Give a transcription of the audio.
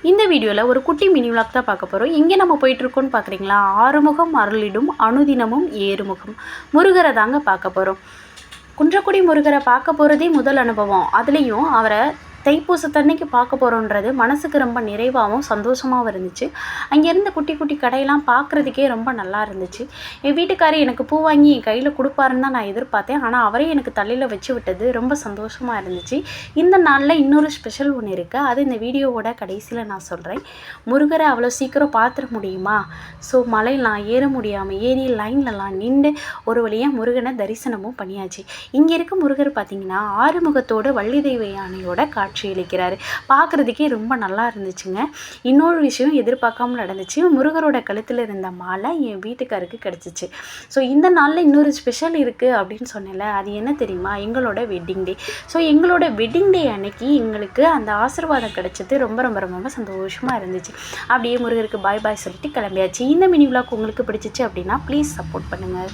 இந்த வீடியோவில் ஒரு குட்டி மினி விளாக் தான் பார்க்க போகிறோம். எங்கே நம்ம போயிட்டுருக்கோன்னு பார்க்குறீங்களா? ஆறுமுகம் அருளிடும் அனுதினமும் ஏறுமுகம் முருகரை தாங்க பார்க்க போகிறோம். குன்றக்குடி முருகரை பார்க்க போகிறதே முதல் அனுபவம். அதுலேயும் அவரை தைப்பூசத்தன்னைக்கு பார்க்க போகிறோன்றது மனசுக்கு ரொம்ப நிறைவாகவும் சந்தோஷமாகவும் இருந்துச்சு. அங்கே இருந்த குட்டி குட்டி கடையெல்லாம் பார்க்குறதுக்கே ரொம்ப நல்லா இருந்துச்சு. என் வீட்டுக்காரர் எனக்கு பூ வாங்கி என் கையில் கொடுப்பாருன்னு தான் நான் எதிர்பார்த்தேன். ஆனால் அவரே எனக்கு தலையில் வச்சு விட்டது ரொம்ப சந்தோஷமாக இருந்துச்சு. இந்த நாளில் இன்னொரு ஸ்பெஷல் ஒன்று இருக்குது. அது இந்த வீடியோவோட கடைசியில் நான் சொல்கிறேன். முருகரை அவ்வளோ சீக்கிரம் பார்த்துட முடியுமா? ஸோ மலையெல்லாம் ஏற முடியாமல் ஏறி லைன்லலாம் நின்று ஒரு வழியாக முருகனை தரிசனமும் பண்ணியாச்சு. இங்கே இருக்க முருகர் பார்த்திங்கன்னா ஆறுமுகத்தோடு வள்ளி தெய்வ யானையோட காட்சியளிக்கிறாரு. பார்க்குறதுக்கே ரொம்ப நல்லா இருந்துச்சுங்க. இன்னொரு விஷயம் எதிர்பார்க்காமல் நடந்துச்சு. முருகரோட கழுத்தில் இருந்த மாலை என் வீட்டுக்காருக்கு கிடச்சிச்சு. ஸோ இந்த நாளில் இன்னொரு ஸ்பெஷல் இருக்குது அப்படின்னு சொன்னேன்ல, அது என்ன தெரியுமா? எங்களோட வெட்டிங் டே. ஸோ எங்களோட வெட்டிங் டே அன்னைக்கு எங்களுக்கு அந்த ஆசீர்வாதம் கிடச்சது ரொம்ப ரொம்ப ரொம்ப சந்தோஷமாக இருந்துச்சு. அப்படியே முருகருக்கு பாய் பாய் சொல்லிட்டு கிளம்பியாச்சு. இந்த மினி விளாக் உங்களுக்கு பிடிச்சிச்சு அப்படின்னா ப்ளீஸ் சப்போர்ட் பண்ணுங்கள்.